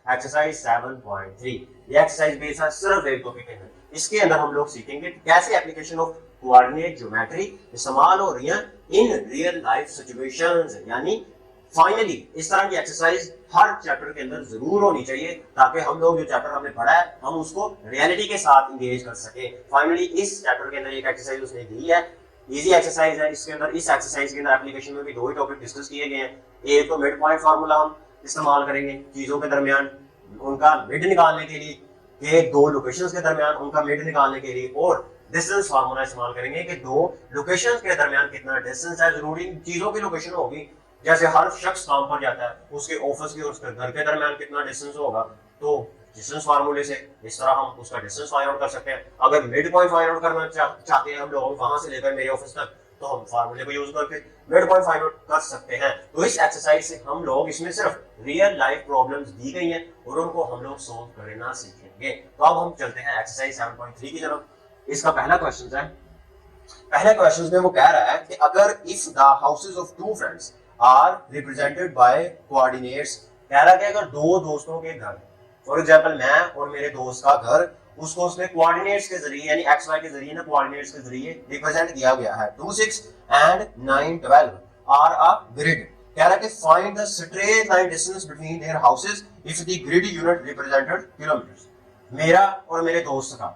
Exercise 7.3। ये exercise based है सिर्फ एक टॉपिक के अंदर। इसके अंदर हम लोग सीखेंगे कैसे एप्लीकेशन ऑफ कोऑर्डिनेट ज्योमेट्री इस्तेमाल हो रही है इन रियल लाइफ सिचुएशंस। यानी फाइनली इस तरह की एक्सरसाइज हर चैप्टर के अंदर जरूर होनी चाहिए ताकि हम लोग जो चैप्टर हमने पढ़ा है हम उसको रियलिटी के साथ इंगेज कर सके। फाइनली इस चैप्टर के अंदर एक एक्सरसाइज उसने दी है, इजी एक्सरसाइज है। इसके अंदर इस एक्सरसाइज के अंदर एप्लीकेशन में भी दो ही टॉपिक डिस्कस किए गए हैं। एक तो मिड पॉइंट फार्मूला हम इस्तेमाल करेंगे चीजों के दरमियान उनका मिड निकालने के लिए, कि दो लोकेशंस के दरमियान उनका मिड निकालने के लिए, और डिस्टेंस फार्मूला इस्तेमाल करेंगे कि दो लोकेशंस के दरमियान कितना डिस्टेंस है। जरूरी चीजों की लोकेशन होगी, जैसे हर शख्स काम पर जाता है उसके ऑफिस के और उसके घर के दरमियान कितना डिस्टेंस होगा, तो डिस्टेंस फार्मूले से इस तरह हम उसका डिस्टेंस फाइंड आउट कर सकते हैं। अगर मिड पॉइंट फाइंड आउट करना चाहते हैं हम लोग वहां से लेकर मेरे ऑफिस तक, तो हम फार्मूले को यूज करके मिड पॉइंट फाइंड आउट कर सकते हैं। तो इस एक्सरसाइज से हम लोग इसमें सिर्फ रियल लाइफ प्रॉब्लम्स दी गई हैं और उनको हम लोग सोल्व करना सीखेंगे। तो अब हम चलते हैं एक्सरसाइज 7.3 की तरफ। इसका पहला क्वेश्चन है, पहले क्वेश्चन में वो कह रहा है कि अगर if the houses of two friends are represented by coordinates, कह रहा है कि अगर दो दोस्तों के घर, फॉर एग्जांपल मैं और मेरे दोस्त का घर, उसको उसने कोऑर्डिनेट्स के जरिए यानी एक्स वाई के जरिए ना कोऑर्डिनेट्स के जरिए रिप्रेजेंट किया गया है। 2 6 एंड 9 12 आर अ ग्रिड। कह रहा है कि find the straight line distance between their houses if the grid unit represented kilometres. मेरा और मेरे दोस्त का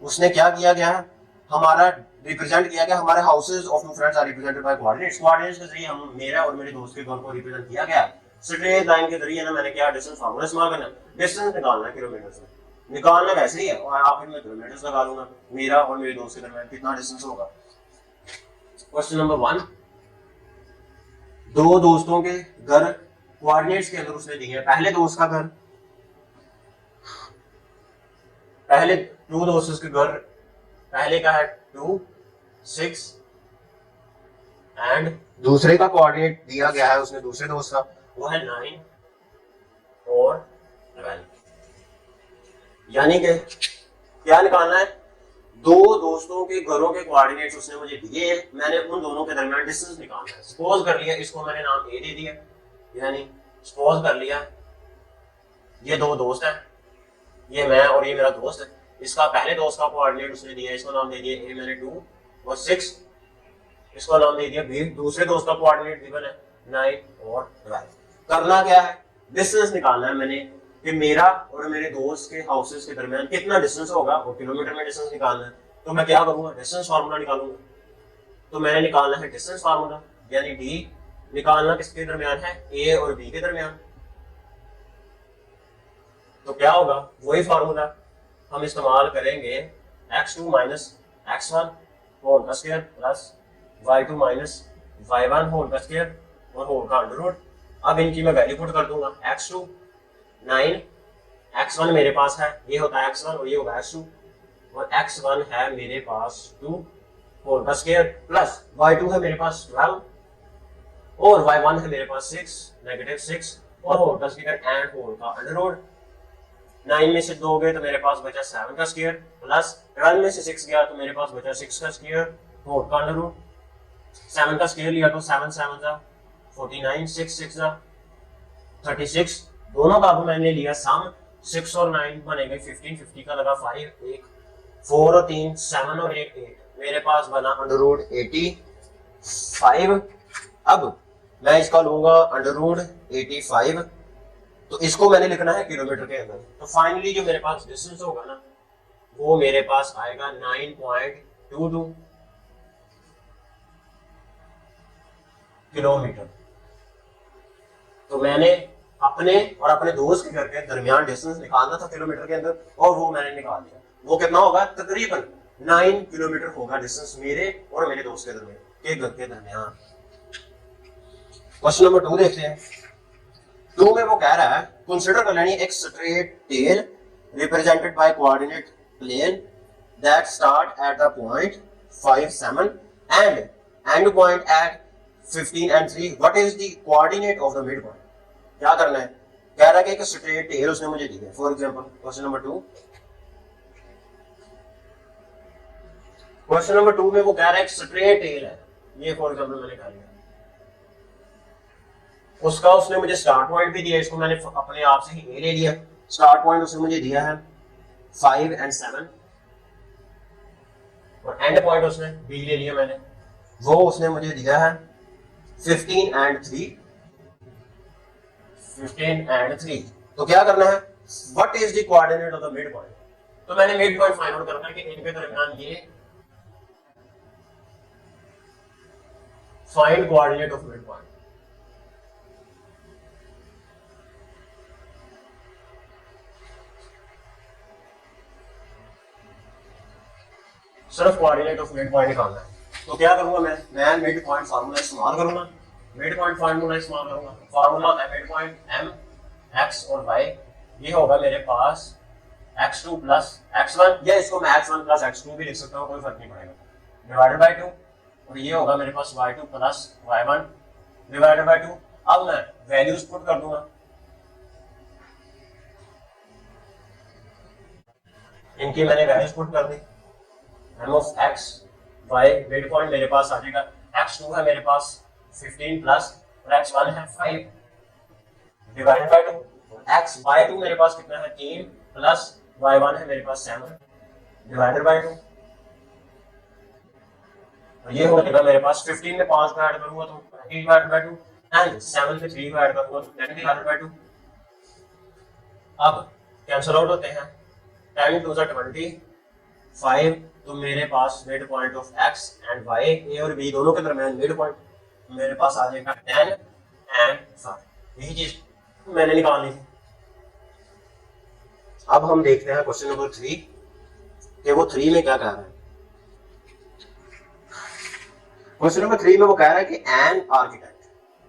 उसने क्या किया गया है, हमारा रिप्रेजेंट किया गया, हमारे houses of two friends are represented by coordinates. Coordinates के जरिए हम मेरा और मेरे दोस्त के घर को रिप्रेजेंट किया गया। स्ट्रेट लाइन के जरिए ना मैंने क्या डिस्टेंस फार्मूला इस्तेमाल करना, डिस्टेंस निकालना है किलोमीटर से, निकालना वैसे ही है और आखिर में किलोमीटर्स लगा लूंगा। मेरा और मेरे दोस्त के दरमियान कितना डिस्टेंस होगा। क्वेश्चन नंबर 1, दो दोस्तों के घर कोऑर्डिनेट्स के अंदर उसने दिए हैं। पहले दोस्त का घर, पहले दो दोस्तों के घर, पहले का है 2 6 एंड दूसरे का कोऑर्डिनेट दिया गया है उसने दूसरे दोस्त का, वो है 9 और 12। यानी कि क्या निकालना है, दो दोस्तों के घरों के कोऑर्डिनेट्स उसने मुझे दिए हैं, मैंने उन दोनों के दरमियान डिस्टेंस निकालना है। सपोज कर लिया इसको मैंने नाम ए दे दिया, यानी सपोज कर लिया ये दो दोस्त हैं, ये मैं और ये मेरा दोस्त है। इसका पहले दोस्त का कोऑर्डिनेट उसने दिया, इसको नाम दे दिया ए, मैंने 2 और 6, इसको नाम दे दिया बी। दूसरे दोस्त का कोऑर्डिनेट गिवन है 9 और 12। करना क्या है, डिस्टेंस निकालना है मैंने कि मेरा और मेरे दोस्त के हाउसेस के दरमियान कितना डिस्टेंस होगा और किलोमीटर में डिस्टेंस निकालना है। तो मैं क्या करूंगा, डिस्टेंस फार्मूला निकालूंगा। तो मैंने निकालना है डिस्टेंस फार्मूला, यानी डी निकालना किसके दरमियान है, ए और बी के दरमियान। तो क्या होगा, वही फार्मूला हम इस्तेमाल करेंगे, x2 माइनस x1 होल का square plus y2 minus y1 whole का स्क्वायर और होल का अंडर रूट। अब इनकी मैं वैल्यू पुट कर दूंगा, x2 9, x1 मेरे पास है, ये होता है x1 और ये होगा x2, और x1 है मेरे पास 2 होल का स्क्वायर प्लस y2 है मेरे पास 12 और y1 है मेरे पास 6 नेगेटिव 6 और होल का स्क्वायर एंड होल का अंडर रूट। 9 में से 2 गए तो मेरे पास बचा 7 का स्क्वायर प्लस 12 में से 6 गया तो मेरे पास बचा 6 का स्क्वायर होल का अंडर रूट। 7 का स्क्वायर लिया तो 7 7 जा 49, 6 6 जा 36। दोनों का अब मैंने लिया सम, 6 और 9 बनेगा 15, 50 का लगा 5, 1 4 और 3 7 और 8 8, मेरे पास बना अंडर रूट 85। अब मैं इसका लूंगा अंडर रूट 85, तो इसको मैंने लिखना है किलोमीटर के अंदर। तो फाइनली जो मेरे पास डिस्टेंस होगा ना वो मेरे पास आएगा 9.22 किलोमीटर। तो मैंने अपने और अपने दोस्त के घर के दरमियान डिस्टेंस निकालना था किलोमीटर के अंदर और वो मैंने निकाल दिया। वो कितना होगा, तकरीबन 9 किलोमीटर होगा डिस्टेंस मेरे और मेरे दोस्त के दरमियान के घर के दरमियान। क्वेश्चन नंबर 2 देखते हैं। 2 में वो कह रहा है कंसीडर लेनी एक straight tail represented by coordinate plane that start at the point 5 7 and end point at 15 and 3। What is the coordinate of the mid point. क्या करना है, कह रहा है कि एक स्ट्रेट टेल उसने मुझे दी है। For example question number 2, question number 2 में वो कह रहा है एक स्ट्रेट टेल है, ये फॉर एग्जांपल मैंने कहा लिया, उसका उसने मुझे स्टार्ट पॉइंट भी दिया, इसको मैंने अपने आप से ही ए ले लिया स्टार्ट पॉइंट उसने मुझे दिया है 5 and 7 और एंड पॉइंट उसने बी ले लिया मैंने, वो उसने मुझे दिया है 15 and 3। 15 and 3 तो क्या करना है, what is the coordinate of the mid point. तो मैंने मिड पॉइंट फाइंड आउट करना है कि इनके दरमियान ये find coordinate of mid point. सिर्फ कोऑर्डिनेट ऑफ मिड पॉइंट निकालना है। तो क्या करूंगा मैं मिड पॉइंट फार्मूला इस्तेमाल करूंगा। मिड पॉइंट फार्मूला इस्तेमाल करूंगा। फार्मूला होता है मिड पॉइंट m x और y, ये होगा मेरे पास x2 प्लस x1, या इसको मैं x1 प्लस x2 भी लिख सकता हूँ, कोई फर्क नहीं पड़ेगा, डिवाइडेड बाय 2, और ये होगा मेरे पास y2 plus y1 divided by 2। अब मैं वैल्यूज पुट कर दूंगा, इनकी मैंने वैल्यूज पुट कर दी। m of x y mid point मेरे पास आ जाएगा, x2 है मेरे पास 15 प्लस और x1 है 5 डिवाइडेड बाय 2, x y2 मेरे पास कितना है 3 प्लस y1 है मेरे पास 7 डिवाइडेड बाय 2, और ये हो जाएगा मेरे पास 15 में 5 को ऐड करूंगा तो 20 डिवाइडेड बाय 2 एंड 7 में 3 को ऐड करूंगा तो 10 डिवाइडेड बाय 2। अब कैंसिल आउट होते हैं, 10 टू 20 5, तो मेरे पास mid point of x and y, A और b दोनों के दरमियान मिड पॉइंट मेरे पास आ जाएगा 10 एंड 5। यही चीज मैंने निकालनी थी। अब हम देखते हैं क्वेश्चन नंबर 3 कि वो 3 में क्या कह रहा है। क्वेश्चन नंबर 3 में वो कह रहा है कि एन आर्किटेक्ट,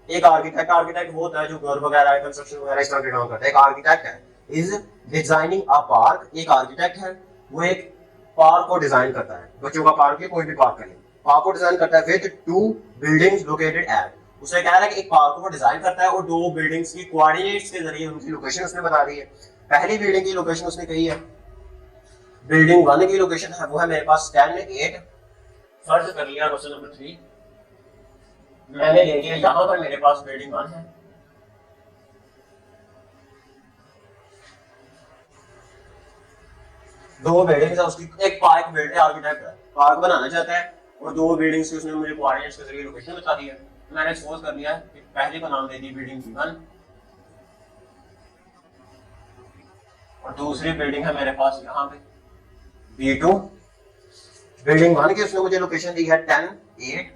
एक आर्किटेक्ट वो होता है जो घर वगैरह कंस्ट्रक्शन वगैरह इस तरह के काम करता है। एक आर्किटेक्ट है, इज डिजाइनिंग अ पार्क, एक आर्किटेक्ट है वो एक पार्क को डिजाइन करता है, बच्चों का पार्क है, कोई भी पार्क करें, पार्क को डिजाइन करता है विद 2 बिल्डिंग्स लोकेटेड एट। उसे कह रहा है कि एक पार्क को डिजाइन करता है और 2 बिल्डिंग्स की कोऑर्डिनेट्स के जरिए उनकी लोकेशन उसने बता दी है। पहली बिल्डिंग की लोकेशन उसने कही है, बिल्डिंग 1 की लोकेशन है वो है मेरे पास 10 8। फर्ज कर लिया क्वेश्चन नंबर 3 मैंने ले लिया, यहां पर मेरे पास बिल्डिंग 1 है, दो बिल्डिंग्स है उसकी, एक पार्क बिल्ड आर्किटेक्ट है, पार्क बनाना चाहता है और 2 बिल्डिंग्स की उसने मुझे कोऑर्डिनेट्स के जरिए लोकेशन बता दी है। मैंने सपोज कर लिया कि पहले का नाम दे दी बिल्डिंग B1 और दूसरी बिल्डिंग है मेरे पास यहाँ पे B2। बिल्डिंग 1 की उसने मुझे लोकेशन दी है 10 8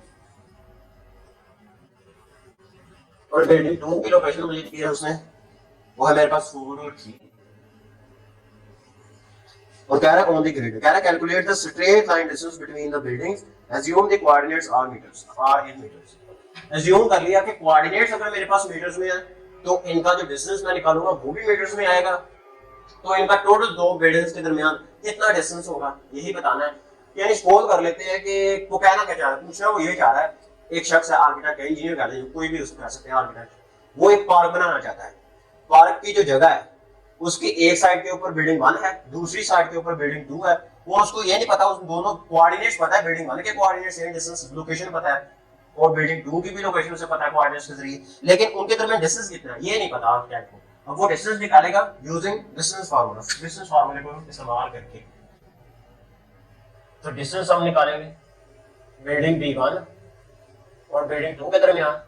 और बिल्डिंग 2 की लोकेशन मुझे दी है उसने, वो है मेरे पास 4 और 3। और कह रहा है ऑन द ग्रिड, कह रहा है calculate the straight line distance between the buildings, assume the coordinates are meters, are in meters. Assume कर लिया कि कोऑर्डिनेट्स अगर मेरे पास मीटर्स में है तो इनका जो डिस्टेंस मैं निकालूंगा वो भी मीटर्स में आएगा, तो इनका टोटल 2 बिल्डिंग्स के दरमियान कितना डिस्टेंस होगा यही बताना है। यानी सपोज कर लेते हैं कि वो कहना क्या चाह रहा है, पूछ रहा है वो ये चाह रहा है, एक शख्स है आर्किटेक्ट है, इंजीनियर कह लीजिए, कोई भी उसको कह सकते हैं आर्किटेक्ट, वो एक पार्क बनाना चाहता है। पार्क की जो जगह है उसकी एक साइड के ऊपर बिल्डिंग 1 है, दूसरी साइड के ऊपर बिल्डिंग 2 है, वो उसको ये नहीं पता, उस दोनों कोऑर्डिनेट्स पता है, बिल्डिंग 1 के कोऑर्डिनेट्स सेम डिस्टेंस लोकेशन पता है और बिल्डिंग 2 की भी लोकेशन उसे पता है कोऑर्डिनेट्स के जरिए, लेकिन उनके दरमियान डिस्टेंस कितना है ये नहीं पता आर्किटेक्ट को। अब वो डिस्टेंस निकालेगा यूजिंग डिस्टेंस फार्मूला, डिस्टेंस फार्मूले को इस्तेमाल करके। तो डिस्टेंस हम निकालेंगे बिल्डिंग B1 और बिल्डिंग 2 के दरमियान,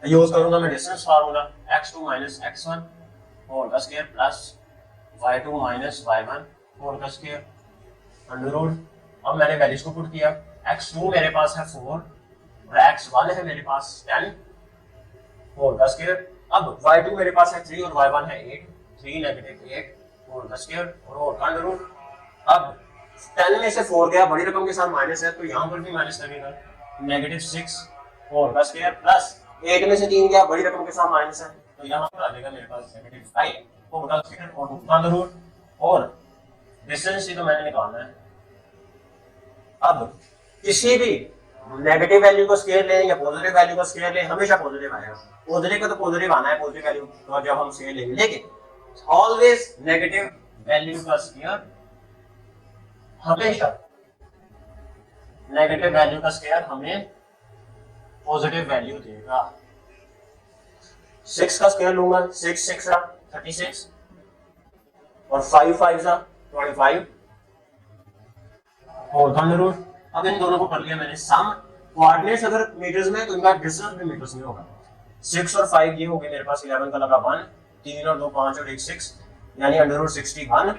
यूज करूंगा मैं distance formula x2 - x1 whole का square plus y2 - y1 whole का स्क्वायर अंडर रूट। अब मैंने वैल्यूज को पुट किया, x2 मेरे पास है 4 और x1 है मेरे पास 10 होल का स्क्वायर। अब y2 मेरे पास है 3 और y1 है 8, 3 - 8 होल का स्क्वायर और होल का अंडर रूट। अब 10 में से 4 गया, बड़ी रकम के साथ माइनस है तो यहाँ पर भी माइनस लगेगा, -6 होल का स्क्वायर प्लस 8 में से 3 गया, बड़ी रकम के साथ माइनस है तो यहाँ पर आ जाएगा मेरे पास -5 होल का स्क्वायर और अंडर रूट। और डिस्टेंस ही तो मैंने निकालना है। अब किसी भी नेगेटिव वैल्यू को स्केयर लें या पॉजिटिव वैल्यू को स्केयर लें, हमेशा पॉजिटिव आएगा, पॉजिटिव का तो पॉजिटिव आना है, पॉजिटिव वैल्यू तो जब हम स्केयर लेंगे, लेकिन ऑलवेज नेगेटिव वैल्यू का स्केयर हमेशा, नेगेटिव वैल्यू का स्केयर हमें पॉजिटिव वैल्यू देगा। 6 का स्केयर लूंगा, 6 6 36 और 5 5 सा 25 और अंडर रूट। अब इन दोनों को कर लिया मैंने सम। कोऑर्डिनेट्स अगर मीटर्स में है तो इनका डिस्टेंस भी मीटर्स में होगा। 6 और 5 ये हो गए मेरे पास 11 का लगा 1, 3 और 2 5 और 1 6 यानी अंडर रूट 61।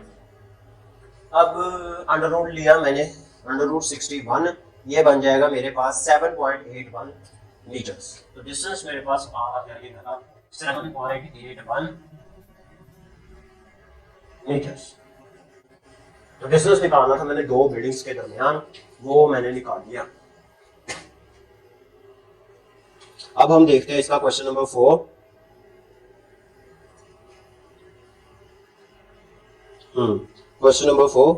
अब अंडर रूट लिया मैंने अंडर रूट 61, ये बन जाएगा मेरे पास 7.81 मीटर्स। तो डिस्टेंस मेरे पास आ जाएगा 7.81 मीटर्स। तो डिस्टेंस निकालना था मैंने दो बिल्डिंग्स के दरमियान, वो मैंने निकाल दिया। अब हम देखते हैं इसका क्वेश्चन नंबर 4। Question number 4।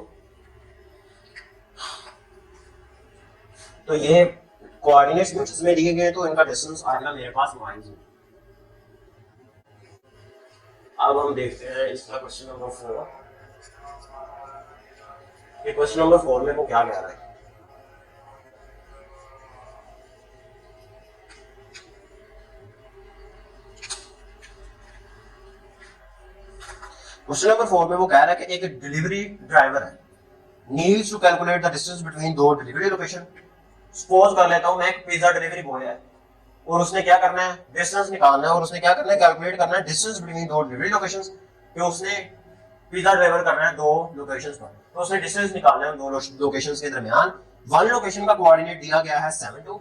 तो ये कोऑर्डिनेट्स मीटर्स में दिए गए तो इनका डिस्टेंस आएगा मेरे पास माइनस। अब हम देखते हैं इसका क्वेश्चन नंबर 4। ये क्वेश्चन नंबर 4 में वो क्या कह रहा है। क्वेश्चन नंबर 4 में वो कह रहा है कि एक डिलीवरी ड्राइवर है, needs to calculate the distance between दो डिलीवरी लोकेशन। सपोज कर लेता हूं मैं एक पिज्जा डिलीवरी बॉय है और उसने क्या करना है, डिस्टेंस निकालना है और उसने क्या करना है, कैलकुलेट करना है डिस्टेंस बिटवीन दो डिलीवरी लोकेशंस। कि उसने पिज्जा डिलीवर करना है दो लोकेशंस पर, तो उसने डिस्टेंस निकालना है दो लोकेशंस के दरमियान। वन लोकेशन का कोऑर्डिनेट दिया गया है 72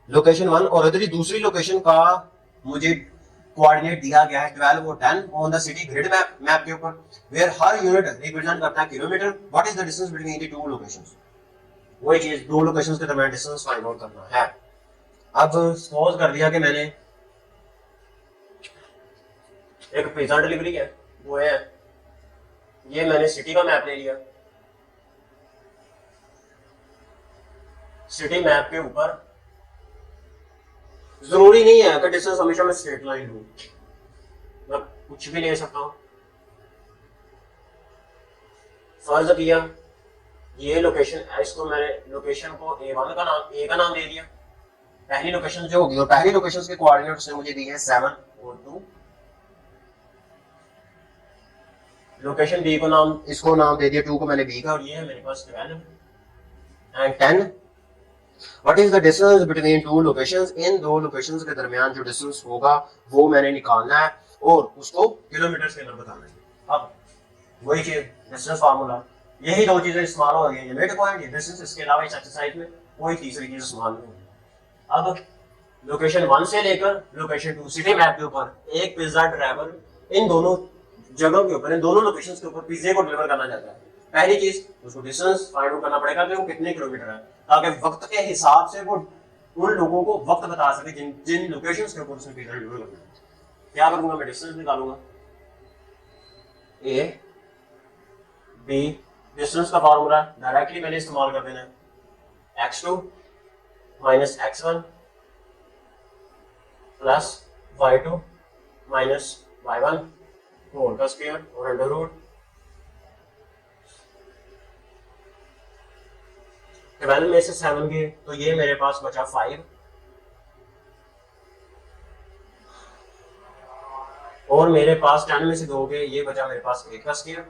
लोकेशन 1 और इधर दूसरी लोकेशन का मुझे कोऑर्डिनेट दिया गया है 12 और 10 on the city grid map के ऊपर, वेयर हर यूनिट रिप्रेजेंट करता है kilometre. What is the distance between the two locations. वही चीज दो लोकेशंस के दरमियान डिस्टेंस फाइंड आउट करना है। अब सपोज कर दिया कि मैंने एक पिज्जा डिलीवरी है वो है, ये मैंने सिटी का मैप ले लिया। सिटी मैप के ऊपर जरूरी नहीं है कि डिस्टेंस हमेशा मैं स्ट्रेट लाइन लूं, मैं कुछ भी ले सकता हूं। फर्ज किया ये लोकेशन, इसको मैंने लोकेशन को A1 का नाम, A का नाम दे दिया, पहली लोकेशन जो होगी, और पहली लोकेशन के कोऑर्डिनेट उसने मुझे दिए हैं 7 और 2। लोकेशन B को नाम, इसको नाम दे दिया 2 को मैंने B का, और ये है मेरे पास 12 and 10। What is the distance between two locations. इन दो लोकेशंस के दरमियान जो डिस्टेंस होगा वो मैंने निकालना है और उसको किलोमीटर्स के अंदर बताना है। अब वही चीज डिस्टेंस फार्मूला, यही दो चीजें इस्तेमाल हो रही है, ये मिड पॉइंट, ये डिस्टेंस। इसके अलावा इस एक्सरसाइज में कोई तीसरी चीज इस्तेमाल नहीं होगी। अब लोकेशन 1 से लेकर लोकेशन 2 सिटी मैप के ऊपर एक पिज्जा ड्राइवर इन दोनों जगहों के ऊपर, इन दोनों लोकेशंस के ऊपर पिज्जे को डिलीवर करना चाहता है। पहली चीज उसको डिस्टेंस फाइंड आउट करना पड़ेगा कि वो कितने किलोमीटर है, ताकि वक्त के हिसाब से वो उन लोगों को वक्त बता सके जिन जिन लोकेशंस के ऊपर उसने पिज्जा डिलीवर करना है। क्या करूंगा मैं, डिस्टेंस निकालूंगा। ए बी, डिस्टेंस का फार्मूला डायरेक्टली मैंने इस्तेमाल कर देना है, x2 minus x1 plus y2 minus y1 whole का स्क्वायर और अंडर रूट 12 में से 7 गए तो ये मेरे पास बचा 5 और मेरे पास 10 में से 2 गए, ये बचा मेरे पास 8 का स्क्वायर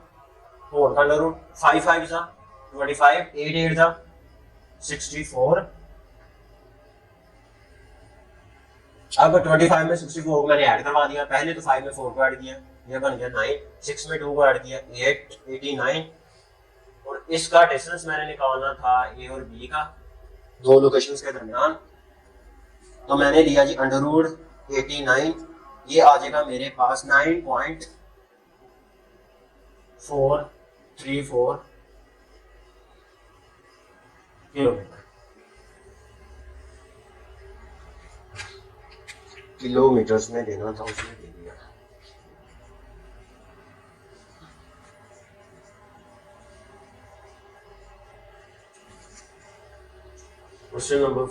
होल का अंडर रूट 5 5 था 25, 8 8 था 64। अब 25 में 64 को मैंने ऐड करवा दिया, पहले तो 5 में 4 को ऐड किया, ये बन गया 9, 6 में 2 को ऐड किया 8 89। और इसका डिस्टेंस मैंने निकालना था ए और बी का दो लोकेशंस के दरमियान, तो मैंने लिया जी अंडर रूट 89, ये आ जाएगा मेरे पास 9.434 किलोमीटर्स में देना था, उसने दे दिया। क्वेश्चन नंबर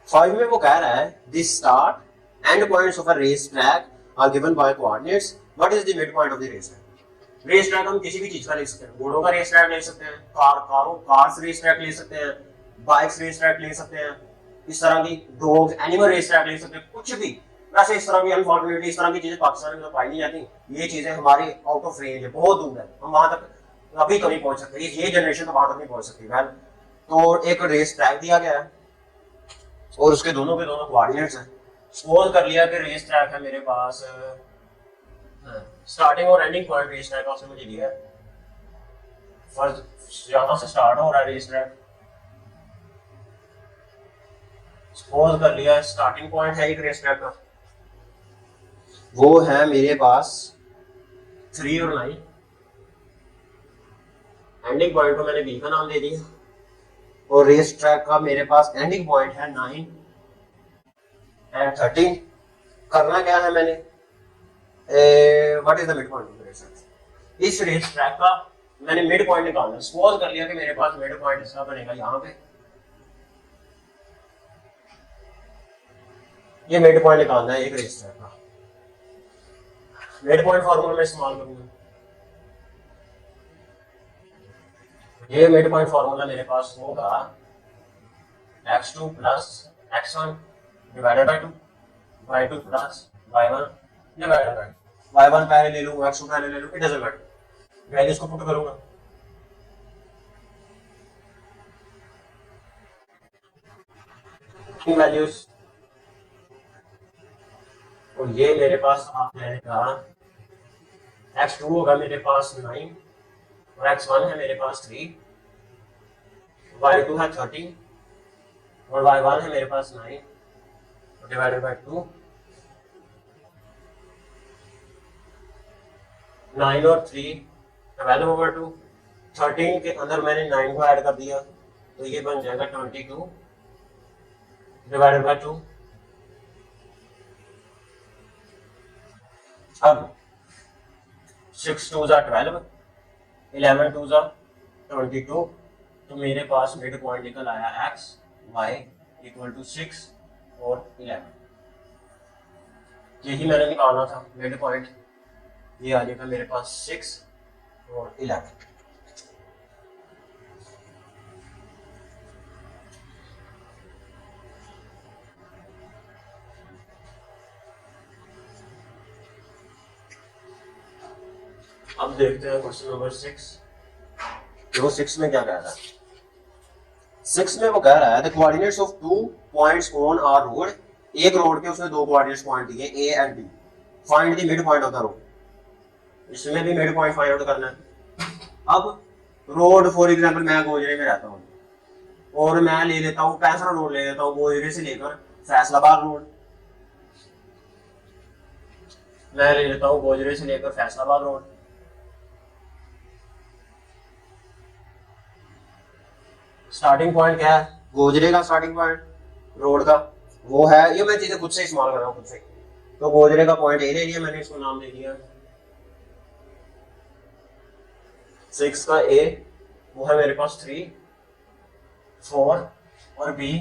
5 में वो कह रहा है the start end points of a race track are given by coordinates. What is the mid point of the race track. Race track हम किसी भी चीज का ले सकते हैं, घोड़ों का रेस ट्रैक ले सकते हैं, कार्स रेस ट्रैक ले सकते हैं, बाइक्स रेस ट्रैक ले सकते हैं, इस तरह की डॉग्स एनिमल रेस ट्रैक ले सकते हैं, कुछ भी वैसे इस तरह की अनफॉर्चुनेटली इस तरह की चीजें पाकिस्तान में तो पाई नहीं जाती, ये चीजें हमारी आउट ऑफ रेंज है, बहुत दूर है, हम वहां तक अभी तो नहीं पहुंच सकते, ये जनरेशन तो वहां तक नहीं पहुंच सकती। वेल, तो एक रेस ट्रैक दिया गया है और उसके दोनों के दोनों कोऑर्डिनेट्स हैं। सपोज कर लिया कि रेस ट्रैक है मेरे पास, स्टार्टिंग और एंडिंग पॉइंट रेस ट्रैक आपसे मुझे दिया है, फर्स्ट यहां से स्टार्ट हो रहा है रेस ट्रैक। सपोज कर लिया स्टार्टिंग पॉइंट है एक रेस ट्रैक का, वो है मेरे पास 3 और 9, एंडिंग पॉइंट को मैंने बी का नाम दे दिया, और रेस ट्रैक का मेरे पास एंडिंग पॉइंट है 9 एंड 13। करना क्या है मैंने, what is the mid point of race track, इस रेस ट्रैक का मैंने मिड पॉइंट निकालना। सपोज कर लिया कि मेरे पास मिड पॉइंट इसका बनेगा यहाँ पे, ये मिड पॉइंट निकालना है एक रेस ट्रैक का। मिड पॉइंट फार्मूला में इस्तेमाल करूंगा, ये मिड पॉइंट फार्मूला मेरे पास होगा x2 plus x1 divided by 2, y2 plus y1 divided by 2, y1 पहले ले लूं x2 पहले ले लूं, इट डजंट मैटर, वैल्यूज को पुट करूंगा। वैल्यूज, और ये मेरे पास आप रहेगा x2 होगा मेरे पास 9 और x1 है मेरे पास 3, y2 है 13 और y1 है मेरे पास 9 डिवाइडेड बाय 2, 9 और 3 12/2, 13 के अंदर मैंने 9 को ऐड कर दिया तो ये बन जाएगा 22 डिवाइडेड बाय 2। अब 6 2 जा 12, 11 2 जा 22, तो मेरे पास मिड पॉइंट निकल आया x y इक्वल टू 6 और 11। यही मैंने निकालना था मिड पॉइंट, ये आ जाएगा मेरे पास 6 और 11। अब देखते हैं क्वेश्चन नंबर 6। तो 6 में क्या कह रहा है, 6 में वो कह रहा है the coordinates of 2 points on our road, एक रोड के उसने 2 कोऑर्डिनेट्स पॉइंट दिए A and B, find the mid point of the road. इसमें भी मिड पॉइंट फाइंड आउट करना है। अब रोड फॉर एग्जांपल मैं गोजरे में रहता हूँ और मैं ले लेता हूँ पैंसरा रोड ले लेता हूँ, गोजरे से लेकर फैसलाबाद रोड, मैं ले लेता हूँ गोजरे से लेकर फैसलाबाद रोड। स्टार्टिंग पॉइंट क्या है, गोजरे का स्टार्टिंग पॉइंट रोड का वो है, ये मैं चीजें खुद से इस्तेमाल कर रहा हूँ खुद से। तो गोजरे का पॉइंट ए ले लिया मैंने, इसको नाम दे दिया 6 का ए, वो है मेरे पास 3 4 और बी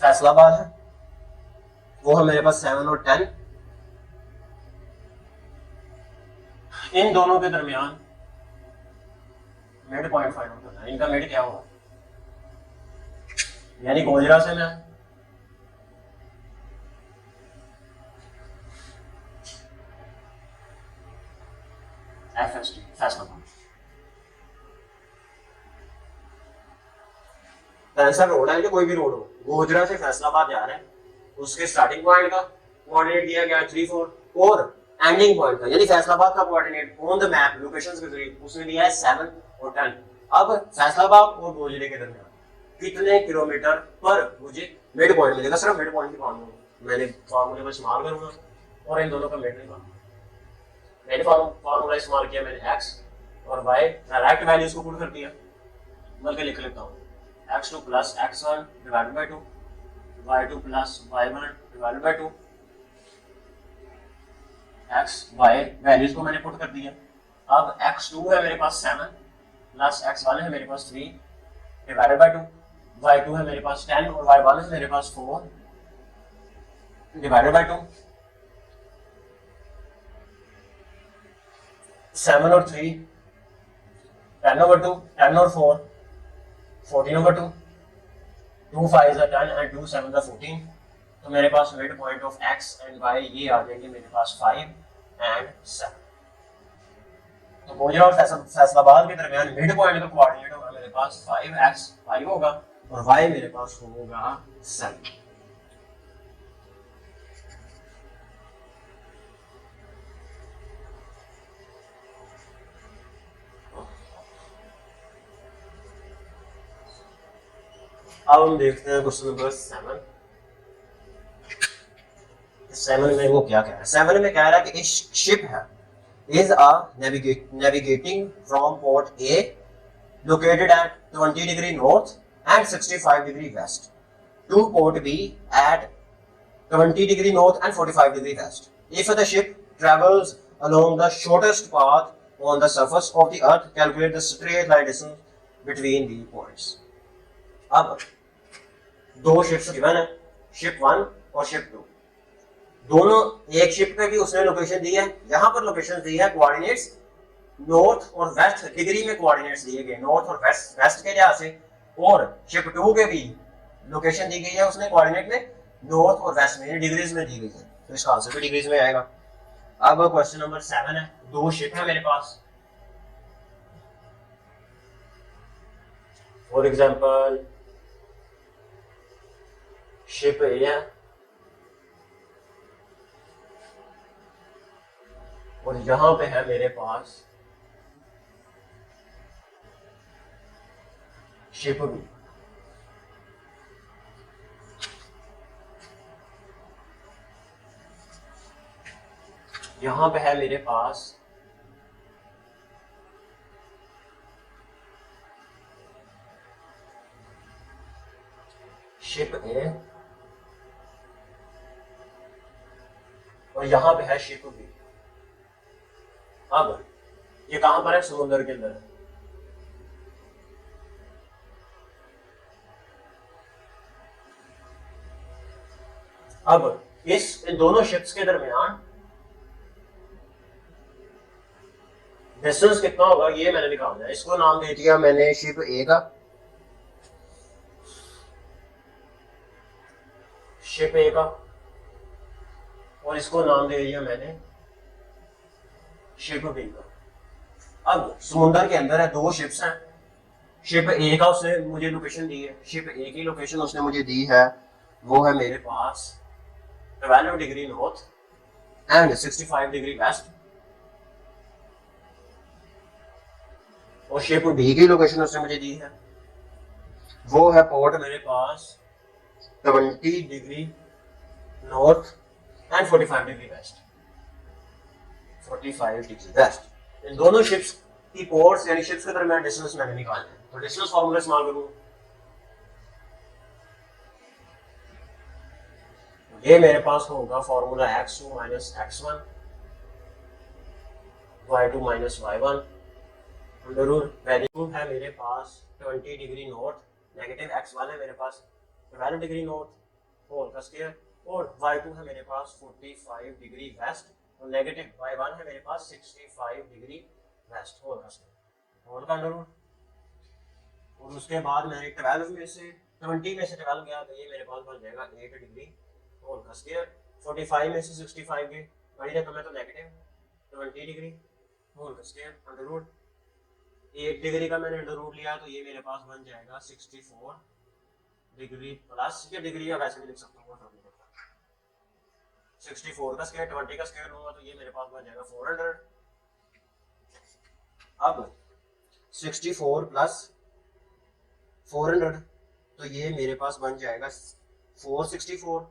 फैसलाबाद है, वो है मेरे पास 7 और 10। इन दोनों के दरमियान मिड पॉइंट फाइंड आउट करना है, इनका मिड क्या होगा, यानी गोजरा से मैं FST फैसलाबाद, पैंसठ रोड है, कोई भी रोड हो, गोजरा से फैसलाबाद जा रहा है, उसके स्टार्टिंग पॉइंट का कोऑर्डिनेट दिया गया 3 4 और एंडिंग पॉइंट का यानी फैसलाबाद का coordinate on the map locations के जरिए उसने दिया है 7 और 10। अब फैसलाबाद और गोजरे के दरमियान कितने किलोमीटर पर मुझे मिड पॉइंट मिलेगा, सिर्फ मिड पॉइंट की मैंने फार्मूले को इस्तेमाल करूंगा और इन दोनों का मिड निकालूंगा। मैंने फार्मूला इस्तेमाल किया, मैंने x और y डायरेक्ट वैल्यूज को पुट कर दिया, बल्कि लिख लेता हूँ x2 plus x1 divided by 2, y2 plus y1 divided by 2, x y values को मैंने पुट कर दिया। अब x2 है मेरे पास 7 प्लस x1 है मेरे पास 3 डिवाइडेड बाय 2, y2 है मेरे पास 10 और y1 है मेरे पास 4 डिवाइडेड बाय 2, 7 और 3 10 over 2, 10 और 4 14 over 2, 2 5 are 10 and 2 7 are 14 तो मेरे पास mid point of X and Y ये आ जाएंगे मेरे पास 5 एंड 7। तो गोजरा और फैसलाबाद के दरमियान मिड पॉइंट का कोऑर्डिनेट होगा मेरे पास 5x 5 होगा और y मेरे पास होगा 7। अब हम देखते हैं क्वेश्चन नंबर 7 में वो क्या कह रहा है। 7 में कह रहा है कि शिप है is a navigating from port A located at 20 degree north and 65 degree west to port B at 20 degree north and 45 degree west. If the ship travels along the shortest path on the surface of the earth, calculate the straight line distance between the points. अब दो ships given है, ship 1 और ship 2। दोनों एक ship पे भी उसने location दी है, यहां पर लोकेशन दी है कोऑर्डिनेट्स नॉर्थ और वेस्ट डिग्री में कोऑर्डिनेट्स दिए गए नॉर्थ और वेस्ट के लिहाज से, और शिप 2 के भी लोकेशन दी गई है उसने कोऑर्डिनेट में नॉर्थ और वेस्ट में डिग्रीज में दी गई है, तो इसका आंसर भी डिग्रीज में आएगा। अब क्वेश्चन नंबर 7 है, दो शिप है मेरे पास। फॉर एग्जांपल शिप ए है और यहां पे है मेरे पास शिप बी। यहां पे है मेरे पास शिप ए और यहां पे है शिप बी। अब ये कहां पर है, समुद्र के अंदर है। अब इन दोनों शिप्स के दरमियान डिस्टेंस कितना होगा ये मैंने निकालना है। इसको नाम दे दिया मैंने शिप ए का, शिप ए का, और इसको नाम दे दिया मैंने शिप बी का। अब समुद्र के अंदर है, दो शिप्स हैं। शिप ए का उसने मुझे लोकेशन दी है, शिप ए की लोकेशन उसने मुझे दी है, वो है मेरे पास 12 degree north and 65 degree west. और शिप बी की लोकेशन उसने मुझे दी है, वो है पोर्ट मेरे पास 20 degree north and 45 degree west, 45 degree west. इन दोनों शिप्स की पोर्ट्स यानी शिप्स के दरमियान डिस्टेंस मैंने निकालना है, तो डिस्टेंस फार्मूला इस्तेमाल करूं। ये मेरे पास होगा formula x2 minus x1 y2 minus y1 under root value है मेरे पास 20 डिग्री नॉर्थ, नेगेटिव x1 है मेरे पास 12 डिग्री नॉर्थ होल का स्क्वायर, और y2 है मेरे पास 45 डिग्री वेस्ट, और नेगेटिव y1 है मेरे पास 65 डिग्री वेस्ट होल का स्क्वायर होल का अंडर रूट। और उसके बाद मैंने 12 में से 20 में से 12 गया तो ये मेरे पास बन जाएगा 8 डिग्री होल का स्क्वायर। 45 में से 65 गए बड़ी रकम है तो नेगेटिव 20 डिग्री होल का स्क्वायर अंडर रूट 8 डिग्री का मैंने अंडर रूट लिया तो ये मेरे पास बन जाएगा 64 डिग्री प्लस, ये डिग्री या वैसे भी लिख सकता हूँ 64 का स्क्वायर 20 का स्क्वायर लूंगा तो ये मेरे पास बन जाएगा 400। अब 64 प्लस 400 तो ये मेरे पास बन जाएगा 464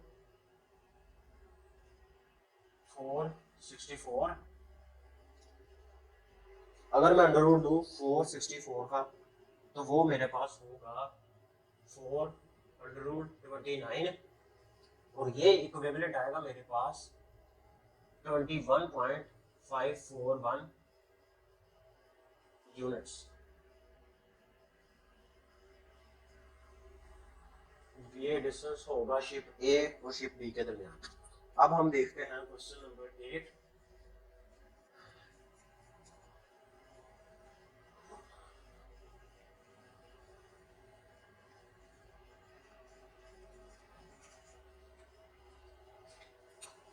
अगर मैं अंडर रूट दूं 464 का तो वो मेरे पास होगा 4 अंडर रूट 29 और ये इक्विवेलेंट आएगा मेरे पास 21.541 यूनिट्स। ये डिस्टेंस होगा शिप ए और शिप बी के दरमियान। अब हम देखते हैं क्वेश्चन नंबर 8।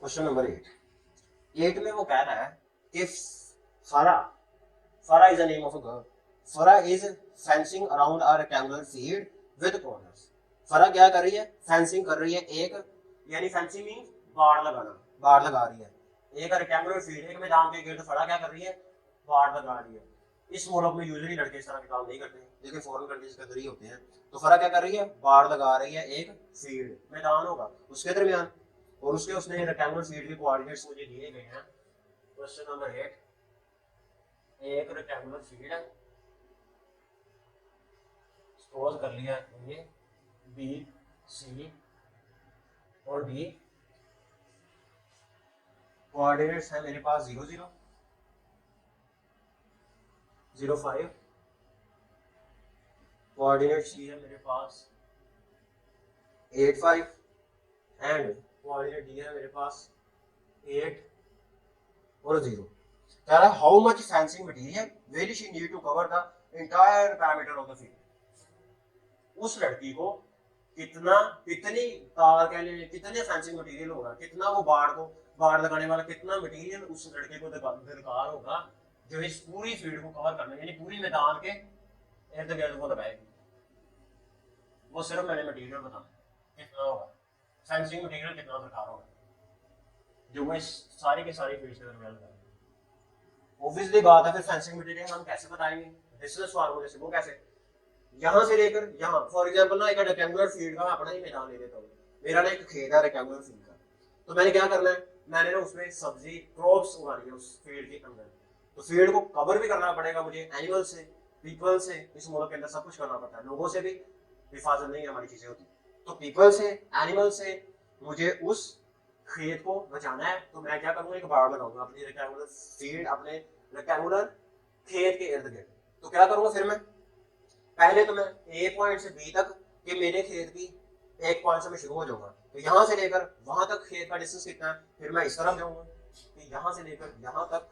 क्वेश्चन नंबर 8 में वो कह रहा है कि Farah is the name of a girl, Farah is fencing around a rectangular field with corners. Farah क्या कर रही है, फेंसिंग कर रही है, एक यानी फेंसिंग मींस बाड़ लगाना, बाड़ लगा रही है एक रेक्टेंगुलर फील्ड, एक मैदान के गिर्द फरा क्या कर रही है, बाड़ लगा रही है। इस मुल्क में यूजुअली लड़के इस तरह के काम नहीं करते, लेकिन फॉरेन कंट्रीज के अंदर ही होते हैं। तो फरा क्या कर रही है, बाड़ लगा रही है एक फील्ड, मैदान होगा उसके दरमियान, और उसके उसने रेक्टेंगुलर फील्ड के कोऑर्डिनेट्स मुझे दिए गए हैं। क्वेश्चन नंबर 8, एक रेक्टेंगुलर फील्ड है, सपोज कर लिया ए बी सी और डी, कोऑर्डिनेट्स है मेरे पास 0 0 0 5, कोऑर्डिनेट सी है मेरे पास 8 5 एंड कोऑर्डिनेट डी है मेरे पास 8 और 0। कह रहा है how much fencing material will she need to cover the entire parameter of the field. उस लड़की को कितनी तार कह लें, कितने फेंसिंग मटेरियल होगा, कितना वो बाड़ लगाने वाला कितना मटेरियल उस लड़के को दरकार होगा जो इस पूरी फील्ड को कवर करने, यानी पूरी मैदान के इर्द गिर्द को लगाएगी। वो सिर्फ मैंने मटेरियल बताना कितना होगा, फेंसिंग मटेरियल कितना दरकार होगा जो वो इस सारी की सारी फील्ड के दरमियान करेगी। ऑब्वियसली बात है, फिर फेंसिंग मटेरियल हम कैसे बताएंगे, डिस्टेंस फार्मूले से। वो कैसे, यहाँ से लेकर यहाँ, फॉर एग्जांपल ना एक रेक्टेंगुलर फील्ड का अपना ही मैदान ले लेता हूँ, मेरा ना एक खेत है रेक्टेंगुलर फील्ड का, तो मैंने क्या करना है, मैंने ना उसमें सब्जी क्रॉप्स उगानी है उस फील्ड के अंदर। तो फील्ड को कवर भी करना पड़ेगा मुझे एनिमल से, पीपल से, इस मुल्क के अंदर सब कुछ करना पड़ता है, लोगों से भी हिफाजत नहीं हमारी चीजें होती, तो पीपल से, एनिमल से मुझे उस खेत को बचाना है। तो मैं क्या करूंगा, एक बाड़ लगाऊंगा अपनी रेक्टेंगुलर फील्ड, अपने रेक्टेंगुलर खेत के इर्द गिर्द। तो क्या करूंगा फिर मैं, पहले तो मैं ए पॉइंट से बी तक कि मेरे खेत की एक पॉइंट से मैं शुरू हो जाऊंगा, तो यहां से लेकर वहां तक खेत का डिस्टेंस कितना है, फिर मैं इस तरफ जाऊंगा कि यहां से लेकर यहां तक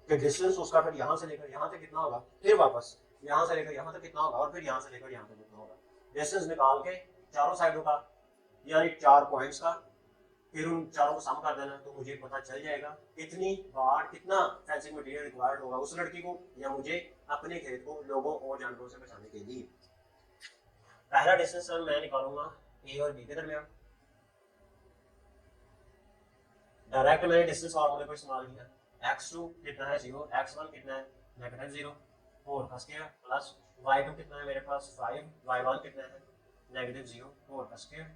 कि डिस्टेंस उसका, फिर यहां से लेकर यहां तक कितना होगा, फिर वापस यहां से लेकर यहां तक कितना होगा, और फिर यहां से लेकर यहां तक कितना होगा। डिस्टेंस निकाल के चारों साइडों का यानी 4 पॉइंट्स का, फिर उन चारों को सम कर देना, तो मुझे पता चल जाएगा कितनी बार कितना फेंसिंग मटेरियल रिक्वायर्ड होगा उस लड़की को या मुझे अपने खेत को लोगों और जानवरों से बचाने के लिए। पहला डिस्टेंस मैं निकालूंगा ए और बी के दरमियान, डायरेक्ट मैंने डिस्टेंस फार्मूले को इस्तेमाल किया। x2 कितना है 0, x1 कितना है -0 4 का स्क्वायर प्लस y2 कितना है मेरे पास 5, y1 कितना है -0 4 का स्क्वायर,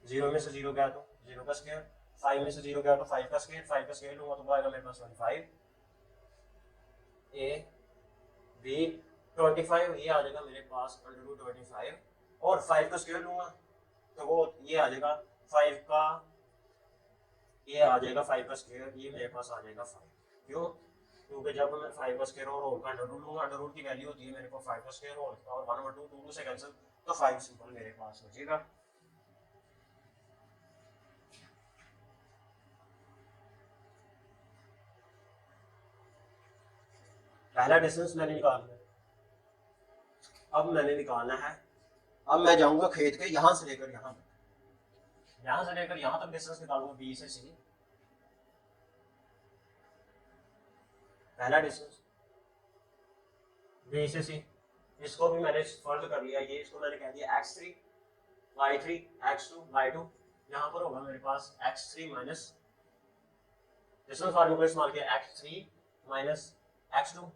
0 में से 0 गया तो 0 का स्क्वायर, 5 में से 0 गया तो 5 का स्क्वायर, 5 का स्क्वायर लूंगा तो आएगा मेरे पास 25, a b 25, ये आ जाएगा मेरे पास √25, और 5 का स्क्वायर लूंगा तो वो ये आ जाएगा 5 का, ये आ जाएगा 5 का स्क्वायर, ये मेरे पास आ जाएगा 5। क्यों, क्योंकि जब मैं 5 का स्क्वायर और होल का अंडर रूट लूंगा, अंडर रूट की वैल्यू होती है मेरे को 5 का स्क्वायर होल और 1/2, 2 से कैंसिल, तो 5 सिंपल मेरे पास हो जाएगा। पहला डिस्टेंस मैंने निकाल लिया, अब मैंने निकालना है, अब मैं जाऊंगा खेत के यहां से लेकर यहां तक, यहां से लेकर यहां तक डिस्टेंस निकालूंगा बी से सी, पहला डिस्टेंस बी से सी, इसको भी मैंने फर्ज कर लिया, ये इसको मैंने कह दिया x3 y3 x2 y2, यहां पर होगा मेरे पास x3 माइनस डिस्टेंस फार्मूला इस्तेमाल किया, x3 माइनस x2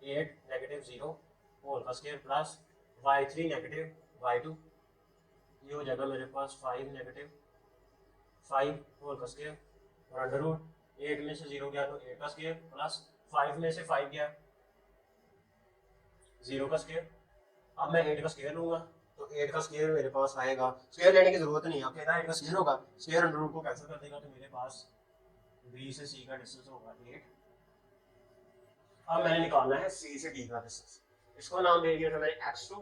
8 -0 होल का स्क्वायर प्लस y3 -y2, ये हो जाएगा मेरे पास 5 -5 होल का स्क्वायर और अंडर रूट 8 में से 0 गया तो 8 का स्क्वायर प्लस 5 में से 5 गया 0 का स्क्वायर। अब मैं 8 का स्क्वायर लूंगा तो 8 का स्क्वायर मेरे पास आएगा, स्क्वायर लेने की जरूरत नहीं, आप कहना 8 का स्क्वायर होगा, स्क्वायर अंडर रूट को कैंसिल कर देगा, तो मेरे पास बी से सी का डिस्टेंस होगा 8। अब मैंने निकालना है सी से डी का डिस्टेंस, इसको नाम दे दिया था मैंने x2